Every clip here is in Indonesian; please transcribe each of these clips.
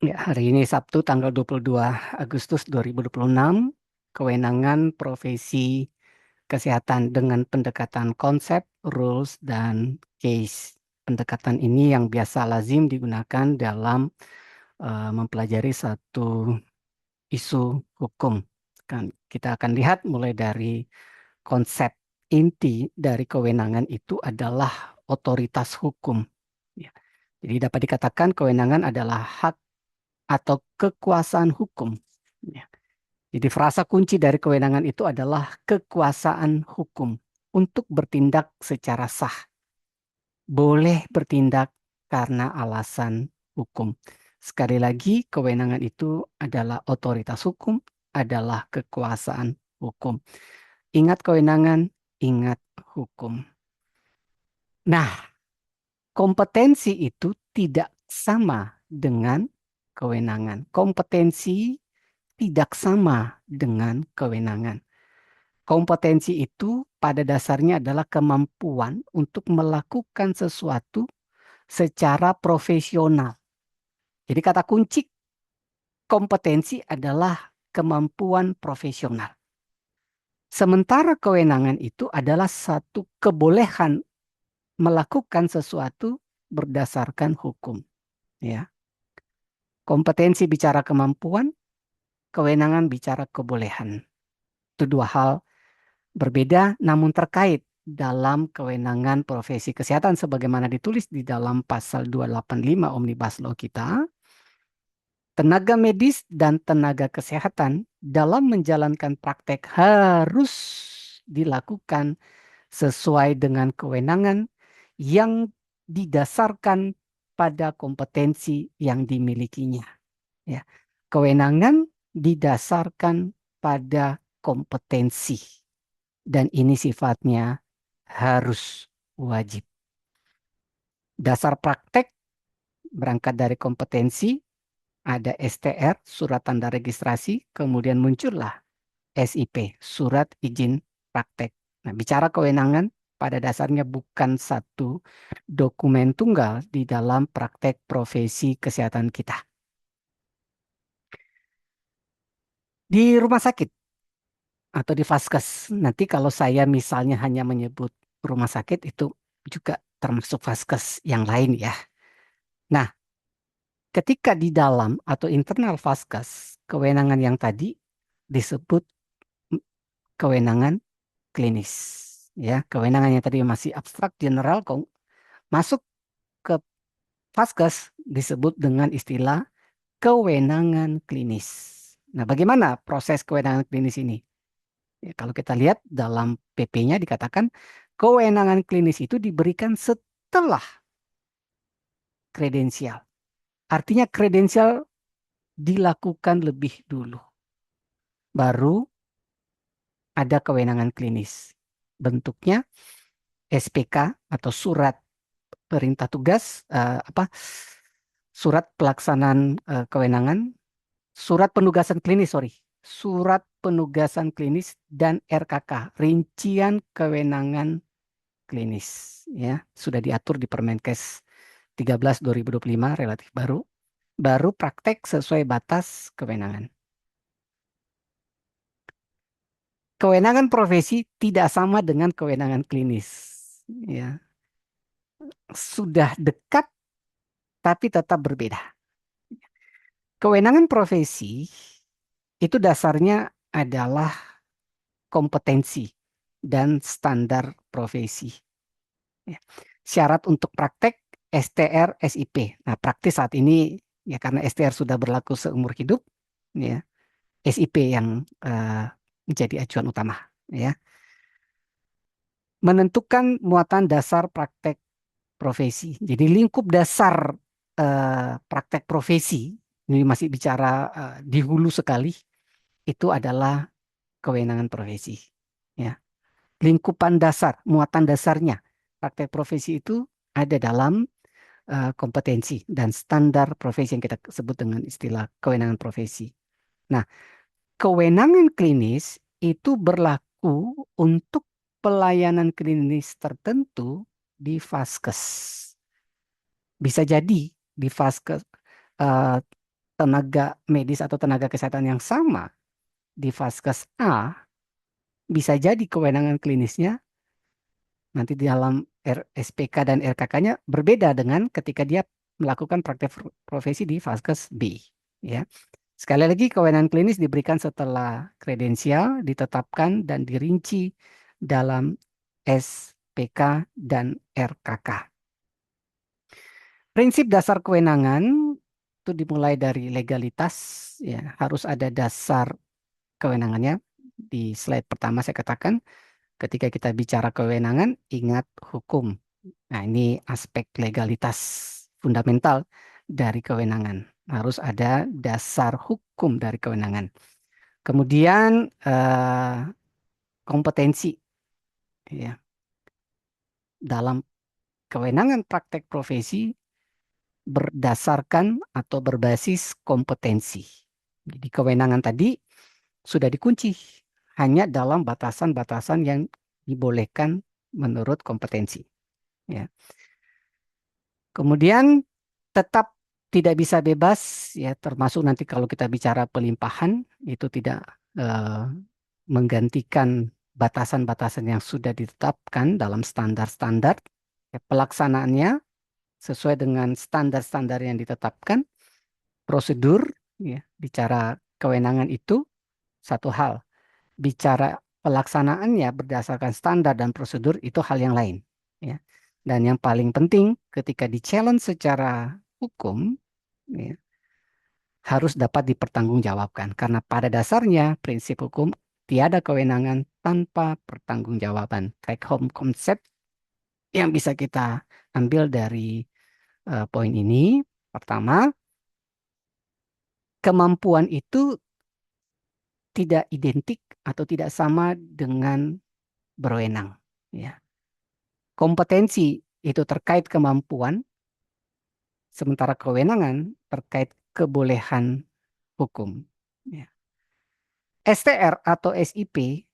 Ya, hari ini Sabtu tanggal 22 Agustus 2026, kewenangan profesi kesehatan dengan pendekatan konsep, rules, dan case. Pendekatan ini yang biasa lazim digunakan dalam mempelajari satu isu hukum. Kita akan lihat mulai dari konsep inti dari kewenangan itu adalah otoritas hukum. Ya. Jadi dapat dikatakan kewenangan adalah hak atau kekuasaan hukum. Ya. Jadi frasa kunci dari kewenangan itu adalah kekuasaan hukum untuk bertindak secara sah. Boleh bertindak karena alasan hukum. Sekali lagi, kewenangan itu adalah otoritas hukum, adalah kekuasaan hukum. Ingat kewenangan, ingat hukum. Nah, kompetensi itu tidak sama dengan kewenangan. Kompetensi tidak sama dengan kewenangan. Kompetensi itu pada dasarnya adalah kemampuan untuk melakukan sesuatu secara profesional. Jadi kata kunci kompetensi adalah kemampuan profesional. Sementara kewenangan itu adalah satu kebolehan melakukan sesuatu berdasarkan hukum. Ya. Kompetensi bicara kemampuan, kewenangan bicara kebolehan. Itu dua hal berbeda namun terkait dalam kewenangan profesi kesehatan sebagaimana ditulis di dalam pasal 285 Omnibus Law kita. Tenaga medis dan tenaga kesehatan dalam menjalankan praktek harus dilakukan sesuai dengan kewenangan yang didasarkan pada kompetensi yang dimilikinya. Ya. Kewenangan didasarkan pada kompetensi dan ini sifatnya harus wajib. Dasar praktek berangkat dari kompetensi, ada STR, surat tanda registrasi, kemudian muncullah SIP, surat izin praktek. Nah, bicara kewenangan pada dasarnya bukan satu dokumen tunggal di dalam praktek profesi kesehatan kita. Di rumah sakit atau di vaskes, nanti kalau saya misalnya hanya menyebut rumah sakit itu juga termasuk vaskes yang lain ya. Nah, ketika di dalam atau internal vaskes, kewenangan yang tadi disebut kewenangan klinis. Ya, kewenangan yang tadi masih abstrak general masuk ke vaskes disebut dengan istilah kewenangan klinis. Nah, bagaimana proses kewenangan klinis ini? Ya, kalau kita lihat dalam PP-nya dikatakan kewenangan klinis itu diberikan setelah kredensial. Artinya kredensial dilakukan lebih dulu. Baru ada kewenangan klinis. Bentuknya SPK atau surat perintah tugas, surat pelaksanaan kewenangan, surat penugasan klinis, surat penugasan klinis dan RKK, rincian kewenangan klinis, ya sudah diatur di Permenkes 13 2025 relatif baru, baru praktek sesuai batas kewenangan. Kewenangan profesi tidak sama dengan kewenangan klinis, ya sudah dekat tapi tetap berbeda. Kewenangan profesi itu dasarnya adalah kompetensi dan standar profesi. Ya. Syarat untuk praktek STR SIP. Nah, praktis saat ini ya karena STR sudah berlaku seumur hidup, ya SIP yang menjadi acuan utama. Ya. Menentukan muatan dasar praktek profesi. Jadi lingkup dasar praktek profesi ini masih bicara di hulu sekali itu adalah kewenangan profesi. Ya. Lingkupan dasar, muatan dasarnya praktek profesi itu ada dalam kompetensi dan standar profesi yang kita sebut dengan istilah kewenangan profesi. Nah, kewenangan klinis itu berlaku untuk pelayanan klinis tertentu di vaskes. Bisa jadi di vaskes tenaga medis atau tenaga kesehatan yang sama di Vaskes A, bisa jadi kewenangan klinisnya nanti di dalam SPK dan RKK-nya berbeda dengan ketika dia melakukan praktek profesi di Vaskes B. Ya. Sekali lagi, kewenangan klinis diberikan setelah kredensial ditetapkan dan dirinci dalam SPK dan RKK. Prinsip dasar kewenangan itu dimulai dari legalitas, ya, harus ada dasar kewenangannya. Di slide pertama saya katakan, ketika kita bicara kewenangan, ingat hukum. Nah, ini aspek legalitas fundamental dari kewenangan. Harus ada dasar hukum dari kewenangan. Kemudian kompetensi, ya, dalam kewenangan praktek profesi berdasarkan atau berbasis kompetensi. Jadi kewenangan tadi sudah dikunci hanya dalam batasan-batasan yang dibolehkan menurut kompetensi. Ya. Kemudian tetap tidak bisa bebas, ya, termasuk nanti kalau kita bicara pelimpahan itu tidak eh, menggantikan batasan-batasan yang sudah ditetapkan dalam standar-standar. Ya, pelaksanaannya sesuai dengan standar-standar yang ditetapkan, prosedur, ya, bicara kewenangan itu satu hal. Bicara pelaksanaannya berdasarkan standar dan prosedur itu hal yang lain. Ya. Dan yang paling penting ketika di-challenge secara hukum, ya, harus dapat dipertanggungjawabkan. Karena pada dasarnya prinsip hukum tiada kewenangan tanpa pertanggungjawaban. Take home concept yang bisa kita ambil dari poin ini. Pertama, kemampuan itu tidak identik atau tidak sama dengan berwenang. Ya. Kompetensi itu terkait kemampuan, sementara kewenangan terkait kebolehan hukum. Ya. STR atau SIP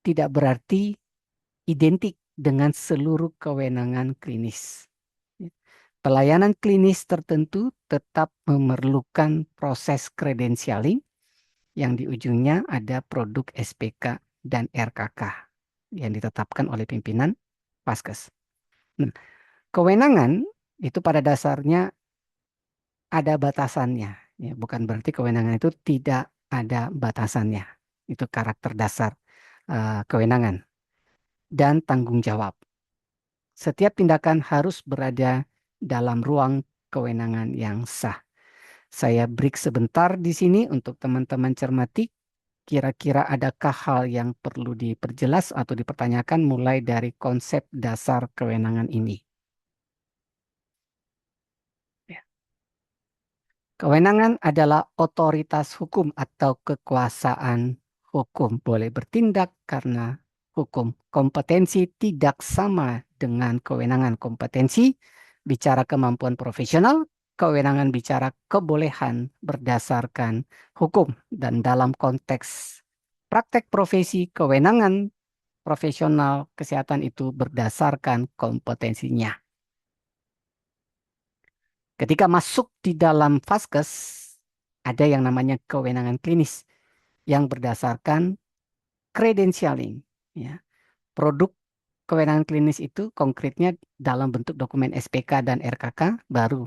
tidak berarti identik dengan seluruh kewenangan klinis. Ya. Pelayanan klinis tertentu tetap memerlukan proses kredensialing yang di ujungnya ada produk SPK dan RKK yang ditetapkan oleh pimpinan Vaskes. Nah, kewenangan itu pada dasarnya ada batasannya. Ya, bukan berarti kewenangan itu tidak ada batasannya. Itu karakter dasar kewenangan dan tanggung jawab. Setiap tindakan harus berada dalam ruang kewenangan yang sah. Saya break sebentar di sini untuk teman-teman cermati. Kira-kira adakah hal yang perlu diperjelas atau dipertanyakan mulai dari konsep dasar kewenangan ini? Ya. Kewenangan adalah otoritas hukum atau kekuasaan hukum. Boleh bertindak karena hukum. Kompetensi tidak sama dengan kewenangan. Kompetensi bicara kemampuan profesional, kewenangan bicara kebolehan berdasarkan hukum. Dan dalam konteks praktek profesi, kewenangan profesional kesehatan itu berdasarkan kompetensinya. Ketika masuk di dalam Vaskes, ada yang namanya kewenangan klinis yang berdasarkan credentialing. Ya. Produk kewenangan klinis itu konkretnya dalam bentuk dokumen SPK dan RKK, baru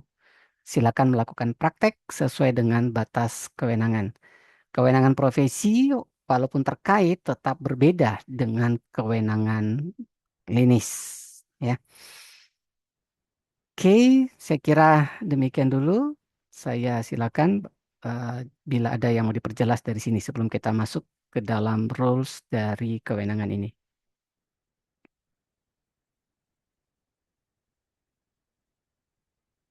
silakan melakukan praktek sesuai dengan batas kewenangan. Kewenangan profesi walaupun terkait tetap berbeda dengan kewenangan klinis. Ya. Oke, saya kira demikian dulu. Saya silakan eh, bila ada yang mau diperjelas dari sini sebelum kita masuk ke dalam rules dari kewenangan ini.